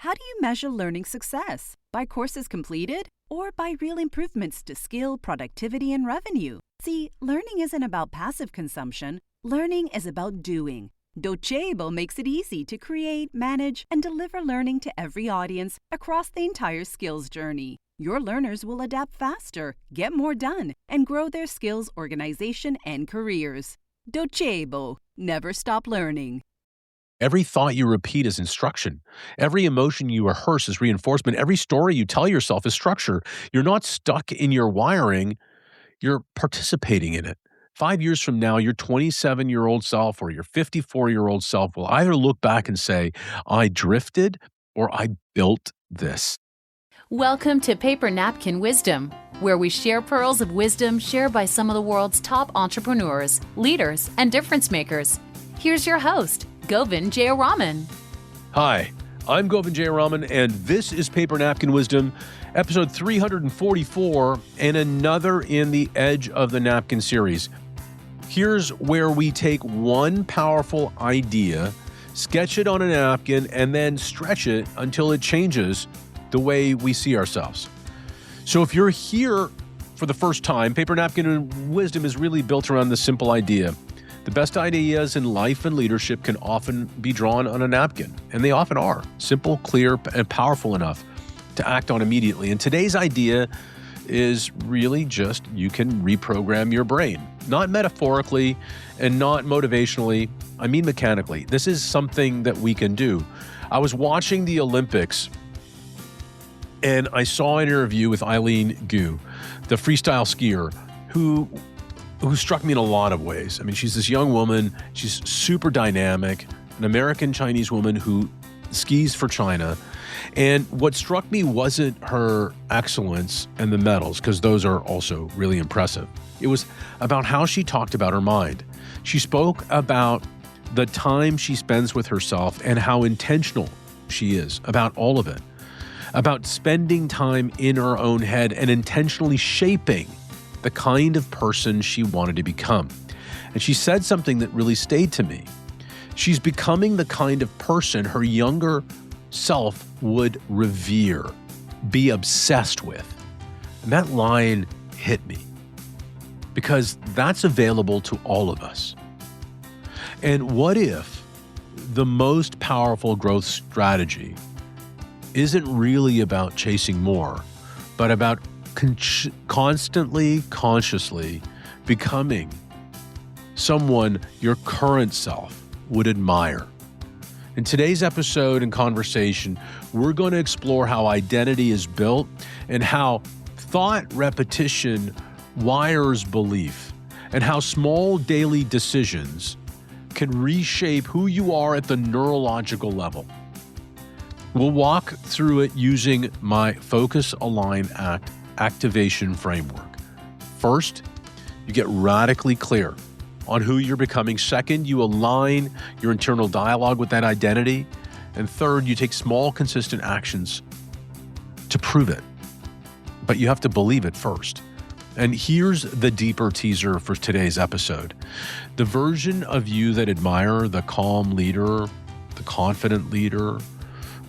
How do you measure learning success? By courses completed or by real improvements to skill, productivity, and revenue? See, learning isn't about passive consumption. Learning is about doing. Docebo makes it easy to create, manage, and deliver learning to every audience across the entire skills journey. Your learners will adapt faster, get more done, and grow their skills, organization, and careers. Docebo. Never stop learning. Every thought you repeat is instruction. Every emotion you rehearse is reinforcement. Every story you tell yourself is structure. You're not stuck in your wiring. You're participating in it. 5 years from now, your 27-year-old self or your 54-year-old self will either look back and say, I drifted or I built this. Welcome to Paper Napkin Wisdom, where we share pearls of wisdom shared by some of the world's top entrepreneurs, leaders, and difference makers. Here's your host, Govind Jayaraman. Hi, I'm Govind Jayaraman, and this is Paper Napkin Wisdom, episode 344, and another in the Edge of the Napkin series. Here's where we take one powerful idea, sketch it on a napkin, and then stretch it until it changes the way we see ourselves. So if you're here for the first time, Paper Napkin Wisdom is really built around this simple idea. The best ideas in life and leadership can often be drawn on a napkin, and they often are. Simple, clear, and powerful enough to act on immediately. And today's idea is really just you can reprogram your brain. Not metaphorically and not motivationally, I mean mechanically. This is something that we can do. I was watching the Olympics and I saw an interview with Eileen Gu, the freestyle skier, who struck me in a lot of ways. I mean, she's this young woman, she's super dynamic, an American-Chinese woman who skis for China. And what struck me wasn't her excellence and the medals, because those are also really impressive. It was about how she talked about her mind. She spoke about the time she spends with herself and how intentional she is about all of it, about spending time in her own head and intentionally shaping the kind of person she wanted to become. And she said something that really stayed to me. She's becoming the kind of person her younger self would revere, be obsessed with. And that line hit me because that's available to all of us. And what if the most powerful growth strategy isn't really about chasing more, but about constantly, consciously becoming someone your current self would admire? In today's episode and conversation, we're going to explore how identity is built and how thought repetition wires belief, and how small daily decisions can reshape who you are at the neurological level. We'll walk through it using my Focus, Align, Act activation framework. First, you get radically clear on who you're becoming. Second, you align your internal dialogue with that identity. And third, you take small, consistent actions to prove it. But you have to believe it first. And here's the deeper teaser for today's episode. The version of you that admire the calm leader, the confident leader,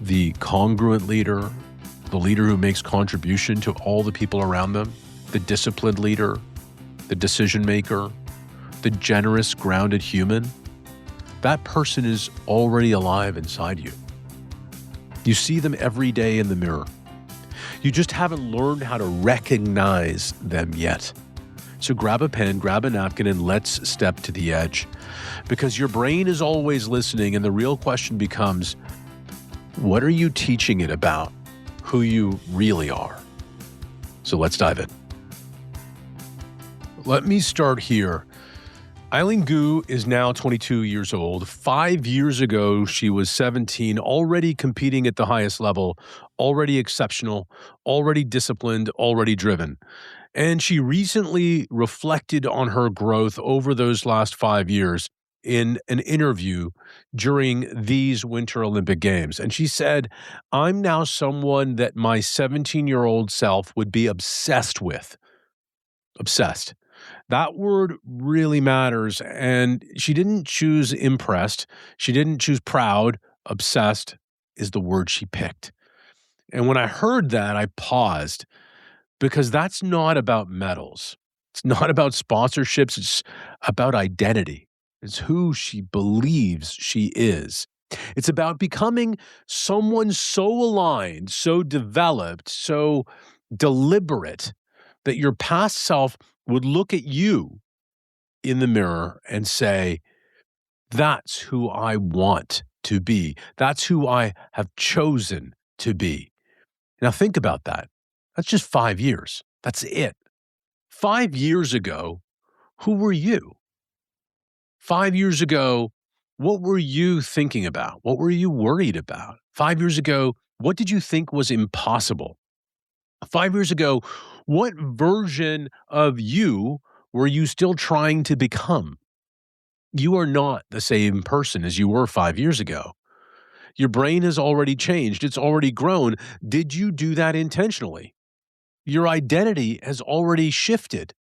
the congruent leader, the leader who makes contribution to all the people around them, the disciplined leader, the decision maker, the generous, grounded human, that person is already alive inside you. You see them every day in the mirror. You just haven't learned how to recognize them yet. So grab a pen, grab a napkin, and let's step to the edge. Because your brain is always listening, and the real question becomes, what are you teaching it about who you really are? So let's dive in. Let me start here. Eileen Gu is now 22 years old. 5 years ago, she was 17, already competing at the highest level, already exceptional, already disciplined, already driven. And she recently reflected on her growth over those last 5 years in an interview during these Winter Olympic Games. And she said, I'm now someone that my 17-year-old self would be obsessed with. Obsessed. That word really matters. And she didn't choose impressed. She didn't choose proud, obsessed, is the word she picked. And when I heard that, I paused because that's not about medals. It's not about sponsorships. It's about identity. It's who she believes she is. It's about becoming someone so aligned, so developed, so deliberate that your past self would look at you in the mirror and say, that's who I want to be. That's who I have chosen to be. Now think about that. That's just 5 years. That's it. 5 years ago, who were you? 5 years ago, what were you thinking about? What were you worried about? 5 years ago, what did you think was impossible? 5 years ago, what version of you were you still trying to become? You are not the same person as you were 5 years ago. Your brain has already changed. It's already grown. Did you do that intentionally? Your identity has already shifted.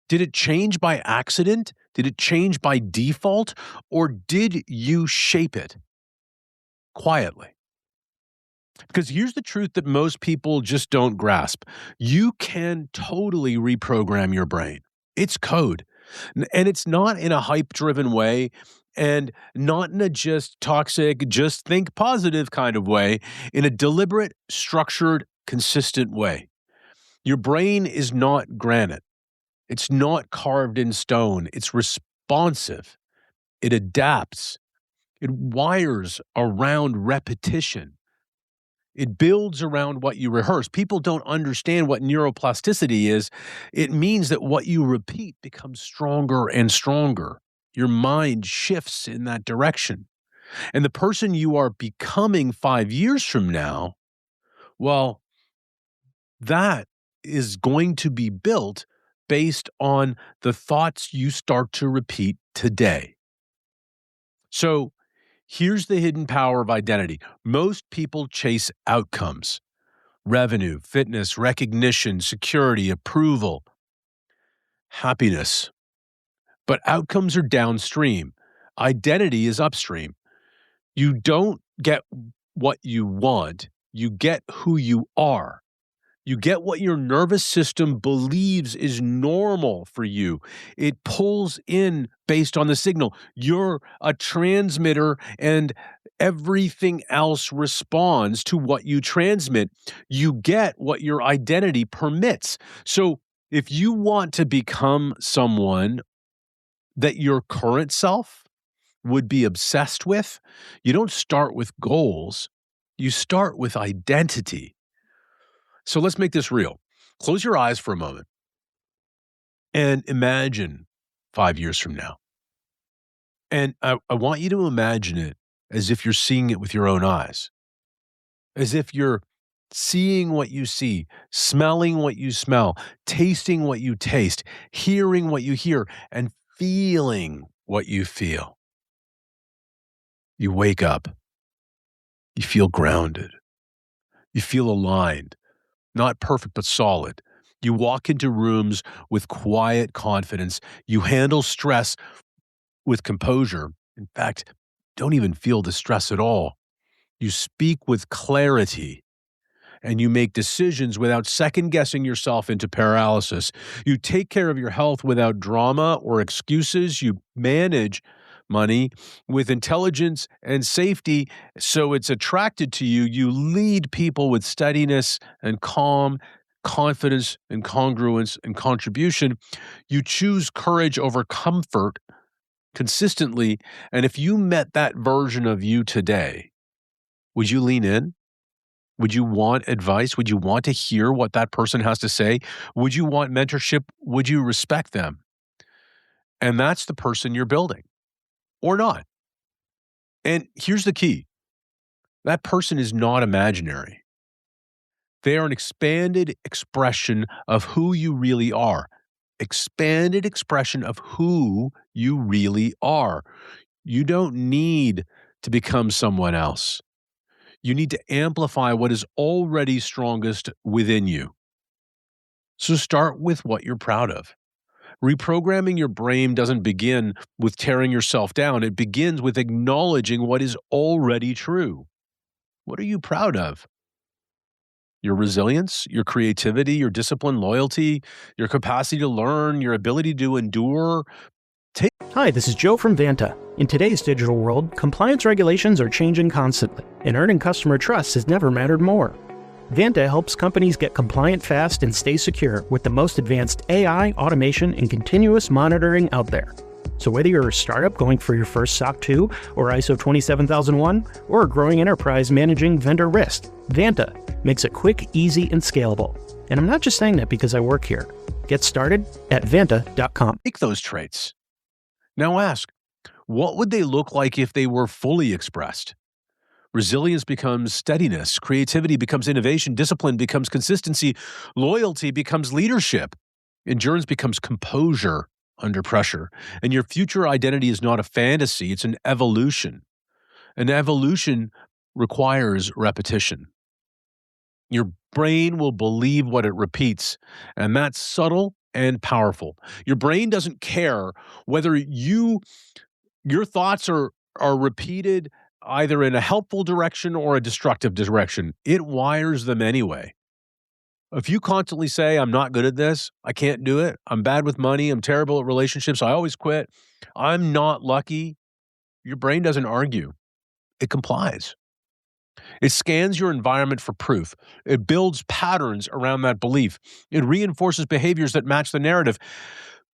Did it change by accident? Did it change by default? Or did you shape it quietly? Because here's the truth that most people just don't grasp. You can totally reprogram your brain. It's code. And it's not in a hype-driven way and not in a just toxic, just think positive kind of way, in a deliberate, structured, consistent way. Your brain is not granite. It's not carved in stone. It's responsive. It adapts. It wires around repetition. It builds around what you rehearse. People don't understand what neuroplasticity is. It means that what you repeat becomes stronger and stronger. Your mind shifts in that direction. And the person you are becoming 5 years from now, well, that is going to be built based on the thoughts you start to repeat today. So here's the hidden power of identity. Most people chase outcomes: revenue, fitness, recognition, security, approval, happiness. But outcomes are downstream. Identity is upstream. You don't get what you want. You get who you are. You get what your nervous system believes is normal for you. It pulls in based on the signal. You're a transmitter, and everything else responds to what you transmit. You get what your identity permits. So if you want to become someone that your current self would be obsessed with, you don't start with goals. You start with identity. So let's make this real. Close your eyes for a moment and imagine 5 years from now. And I want you to imagine it as if you're seeing it with your own eyes, as if you're seeing what you see, smelling what you smell, tasting what you taste, hearing what you hear, and feeling what you feel. You wake up. You feel grounded. You feel aligned. Not perfect, but solid. You walk into rooms with quiet confidence. You handle stress with composure. In fact, don't even feel the stress at all. You speak with clarity, and you make decisions without second-guessing yourself into paralysis. You take care of your health without drama or excuses. You manage money with intelligence and safety, so it's attracted to you. You lead people with steadiness and calm, confidence and congruence and contribution. You choose courage over comfort consistently. And if you met that version of you today, would you lean in? Would you want advice? Would you want to hear what that person has to say? Would you want mentorship? Would you respect them? And that's the person you're building. Or not. And here's the key. That person is not imaginary. They are an expanded expression of who you really are. Expanded expression of who you really are. You don't need to become someone else. You need to amplify what is already strongest within you. So start with what you're proud of. Reprogramming your brain doesn't begin with tearing yourself down. It begins with acknowledging what is already true. What are you proud of? Your resilience, your creativity, your discipline, loyalty, your capacity to learn, your ability to endure. Hi, this is Joe from Vanta. In today's digital world, compliance regulations are changing constantly, and earning customer trust has never mattered more. Vanta helps companies get compliant fast and stay secure with the most advanced AI, automation, and continuous monitoring out there. So whether you're a startup going for your first SOC 2 or ISO 27001, or a growing enterprise managing vendor risk, Vanta makes it quick, easy, and scalable. And I'm not just saying that because I work here. Get started at vanta.com. Take those traits. Now ask, what would they look like if they were fully expressed? Resilience becomes steadiness. Creativity becomes innovation. Discipline becomes consistency. Loyalty becomes leadership. Endurance becomes composure under pressure. And your future identity is not a fantasy, it's an evolution. An evolution requires repetition. Your brain will believe what it repeats, and that's subtle and powerful. Your brain doesn't care whether your thoughts are repeated either in a helpful direction or a destructive direction. It wires them anyway. If you constantly say, I'm not good at this, I can't do it, I'm bad with money, I'm terrible at relationships, I always quit, I'm not lucky, your brain doesn't argue. It complies. It scans your environment for proof. It builds patterns around that belief. It reinforces behaviors that match the narrative.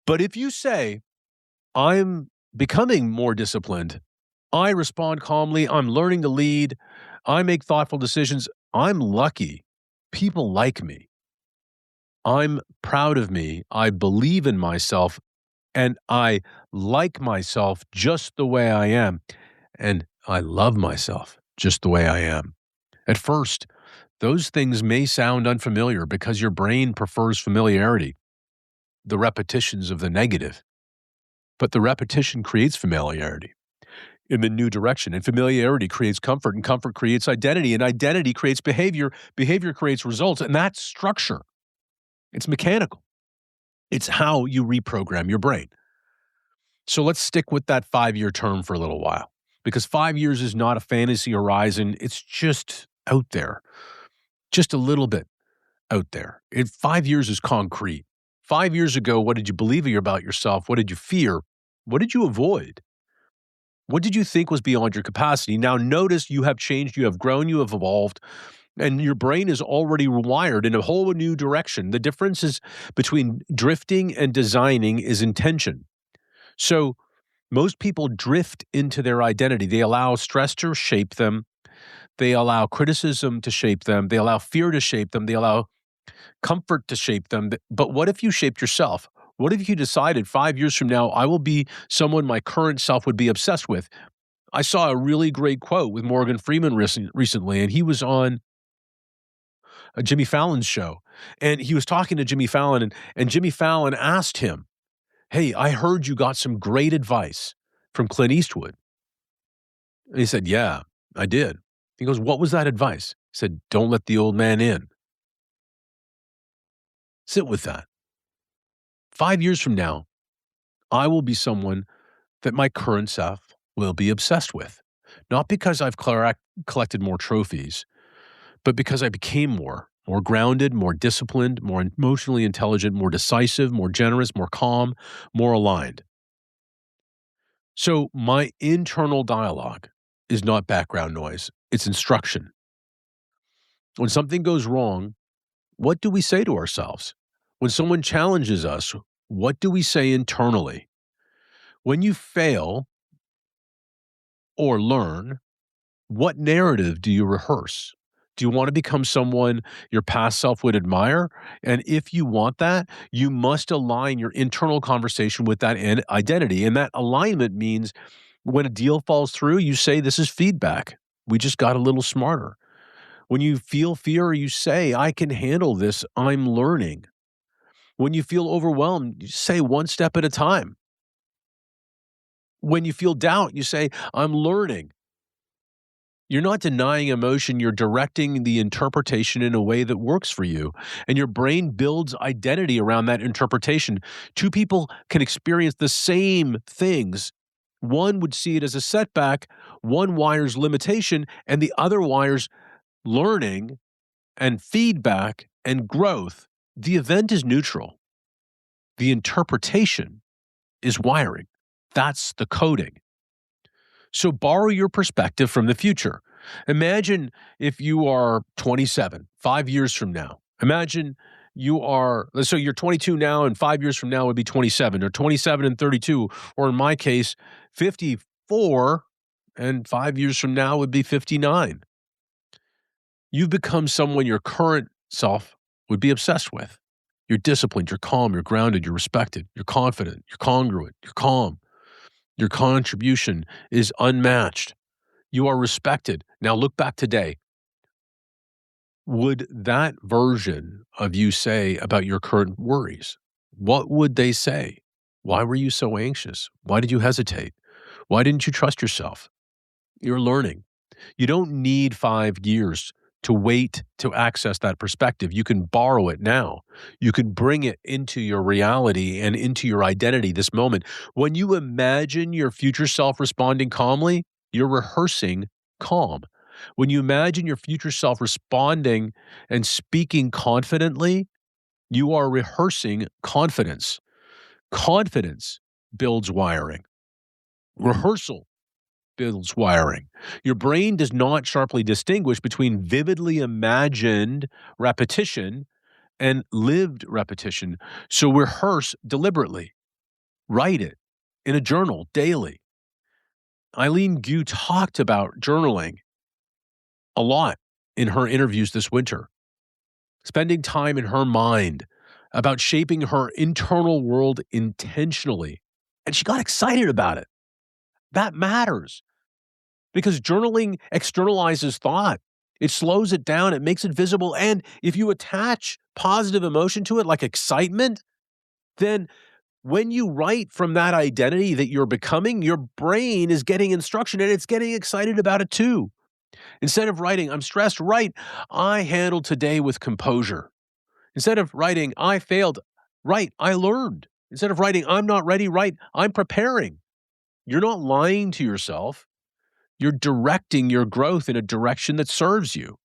But if you say, I'm becoming more disciplined, I respond calmly, I'm learning to lead, I make thoughtful decisions, I'm lucky, people like me, I'm proud of me, I believe in myself, and I like myself just the way I am, and I love myself just the way I am. At first, those things may sound unfamiliar because your brain prefers familiarity, the repetitions of the negative. But the repetition creates familiarity in the new direction, and familiarity creates comfort, and comfort creates identity, and identity creates behavior, behavior creates results, and that's structure. It's mechanical. It's how you reprogram your brain. So let's stick with that 5-year term for a little while, because 5 years is not a fantasy horizon. It's just out there, just a little bit out there. 5 years is concrete. 5 years ago, what did you believe about yourself? What did you fear? What did you avoid? What did you think was beyond your capacity? Now notice you have changed, you have grown, you have evolved, and your brain is already wired in a whole new direction. The difference is between drifting and designing is intention. So most people drift into their identity. They allow stress to shape them. They allow criticism to shape them. They allow fear to shape them. They allow comfort to shape them. But what if you shaped yourself? What if you decided 5 years from now, I will be someone my current self would be obsessed with? I saw a really great quote with Morgan Freeman recently, and he was on Jimmy Fallon's show. And he was talking to Jimmy Fallon, and Jimmy Fallon asked him, hey, I heard you got some great advice from Clint Eastwood. And he said, yeah, I did. He goes, what was that advice? He said, don't let the old man in. Sit with that. 5 years from now, I will be someone that my current self will be obsessed with. Not because I've collected more trophies, but because I became more grounded, more disciplined, more emotionally intelligent, more decisive, more generous, more calm, more aligned. So my internal dialogue is not background noise. It's instruction. When something goes wrong, what do we say to ourselves? When someone challenges us, what do we say internally? When you fail or learn, what narrative do you rehearse? Do you want to become someone your past self would admire? And if you want that, you must align your internal conversation with that identity. And that alignment means when a deal falls through, you say, this is feedback. We just got a little smarter. When you feel fear, you say, I can handle this. I'm learning. When you feel overwhelmed, you say one step at a time. When you feel doubt, you say, I'm learning. You're not denying emotion, you're directing the interpretation in a way that works for you. And your brain builds identity around that interpretation. Two people can experience the same things. One would see it as a setback, one wires limitation, and the other wires learning and feedback and growth, the event is neutral. The interpretation is wiring. That's the coding. So borrow your perspective from the future. Imagine if you are 27, 5 years from now. Imagine so you're 22 now, and 5 years from now would be 27, or 27 and 32, or in my case, 54, and 5 years from now would be 59. You've become someone your current self would be obsessed with. You're disciplined, you're calm, you're grounded, you're respected, you're confident, you're congruent, you're calm. Your contribution is unmatched. You are respected. Now look back today. Would that version of you say about your current worries? What would they say? Why were you so anxious? Why did you hesitate? Why didn't you trust yourself? You're learning. You don't need 5 years to wait to access that perspective. You can borrow it now. You can bring it into your reality and into your identity this moment. When you imagine your future self responding calmly, you're rehearsing calm. When you imagine your future self responding and speaking confidently, you are rehearsing confidence. Confidence builds wiring. Rehearsal builds wiring. Your brain does not sharply distinguish between vividly imagined repetition and lived repetition. So rehearse deliberately. Write it in a journal daily. Eileen Gu talked about journaling a lot in her interviews this winter, spending time in her mind about shaping her internal world intentionally. And she got excited about it. That matters because journaling externalizes thought. It slows it down. It makes it visible. And if you attach positive emotion to it, like excitement, then when you write from that identity that you're becoming, your brain is getting instruction and it's getting excited about it too. Instead of writing, I'm stressed, write, I handled today with composure. Instead of writing, I failed, write, I learned. Instead of writing, I'm not ready, write, I'm preparing. You're not lying to yourself. You're directing your growth in a direction that serves you.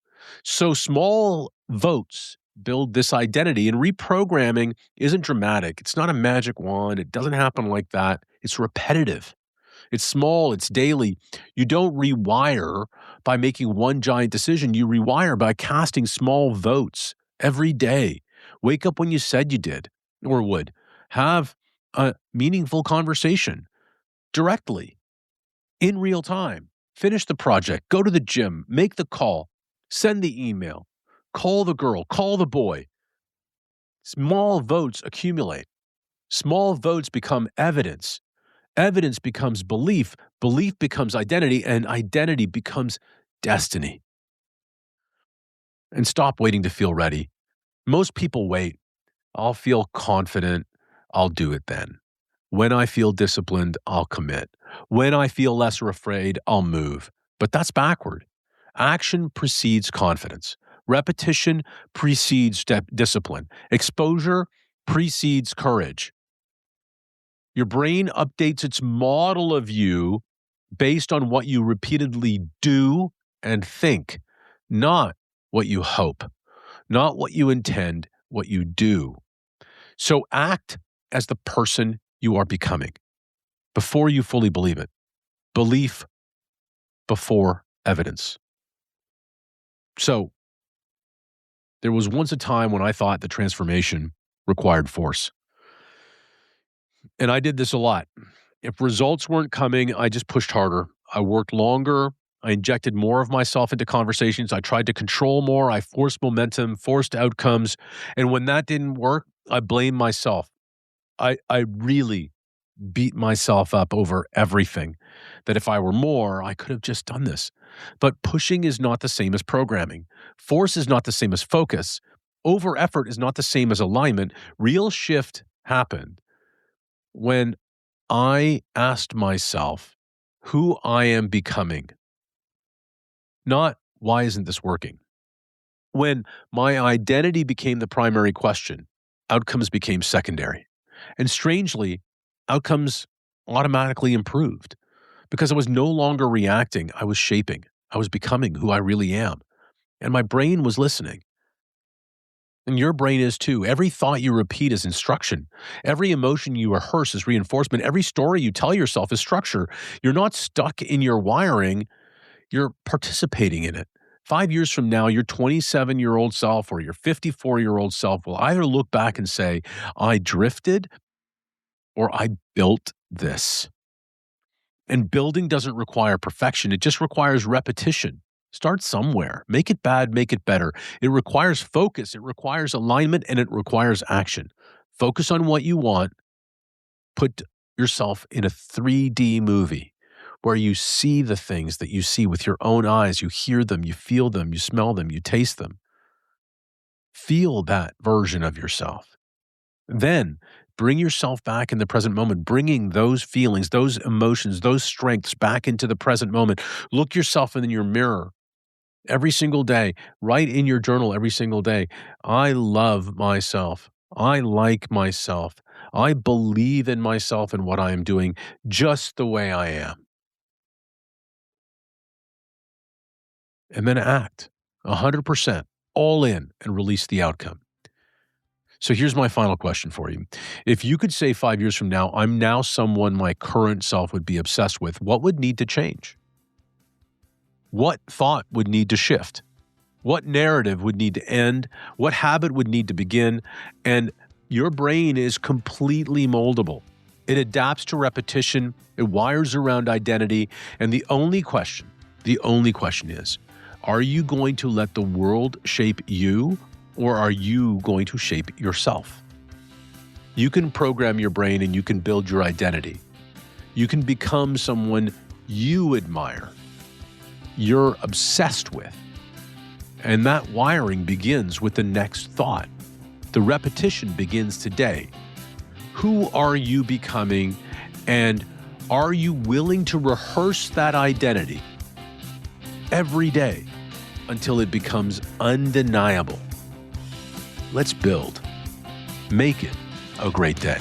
So small votes build this identity, and reprogramming isn't dramatic. It's not a magic wand. It doesn't happen like that. It's repetitive. It's small. It's daily. You don't rewire by making one giant decision. You rewire by casting small votes every day. Wake up when you said you did or would. Have a meaningful conversation directly in real time. Finish the project. Go to the gym. Make the call. Send the email. Call the girl. Call the boy. Small votes accumulate. Small votes become evidence. Evidence becomes belief. Belief becomes identity. And identity becomes destiny. And stop waiting to feel ready. Most people wait. I'll feel confident. I'll do it then. When I feel disciplined, I'll commit. When I feel less afraid, I'll move. But that's backward. Action precedes confidence. Repetition precedes discipline. Exposure precedes courage. Your brain updates its model of you based on what you repeatedly do and think, not what you hope, not what you intend, what you do. So act as the person you are becoming before you fully believe it. Belief before evidence. So there was once a time when I thought the transformation required force. And I did this a lot. If results weren't coming, I just pushed harder. I worked longer. I injected more of myself into conversations. I tried to control more. I forced momentum, forced outcomes. And when that didn't work, I blamed myself. I really beat myself up over everything. That if I were more, I could have just done this. But pushing is not the same as programming. Force is not the same as focus. Over effort is not the same as alignment. Real shift happened when I asked myself who I am becoming, not why isn't this working? When my identity became the primary question, outcomes became secondary. And strangely, outcomes automatically improved because I was no longer reacting. I was shaping. I was becoming who I really am. And my brain was listening. And your brain is too. Every thought you repeat is instruction. Every emotion you rehearse is reinforcement. Every story you tell yourself is structure. You're not stuck in your wiring. You're participating in it. 5 years from now, your 27-year-old self or your 54-year-old self will either look back and say, I drifted or I built this. And building doesn't require perfection. It just requires repetition. Start somewhere. Make it bad, make it better. It requires focus. It requires alignment, and it requires action. Focus on what you want. Put yourself in a 3D movie where you see the things that you see with your own eyes. You hear them, you feel them, you smell them, you taste them. Feel that version of yourself. Then bring yourself back in the present moment, bringing those feelings, those emotions, those strengths back into the present moment. Look yourself in your mirror every single day. Write in your journal every single day, I love myself. I like myself. I believe in myself and what I am doing just the way I am. And then act 100%, all in, and release the outcome. So here's my final question for you. If you could say 5 years from now, I'm now someone my current self would be obsessed with, what would need to change? What thought would need to shift? What narrative would need to end? What habit would need to begin? And your brain is completely moldable. It adapts to repetition. It wires around identity. And the only question is, are you going to let the world shape you, or are you going to shape yourself? You can program your brain and you can build your identity. You can become someone you admire, you're obsessed with. And that wiring begins with the next thought. The repetition begins today. Who are you becoming, and are you willing to rehearse that identity every day until it becomes undeniable? Let's build. Make it a great day.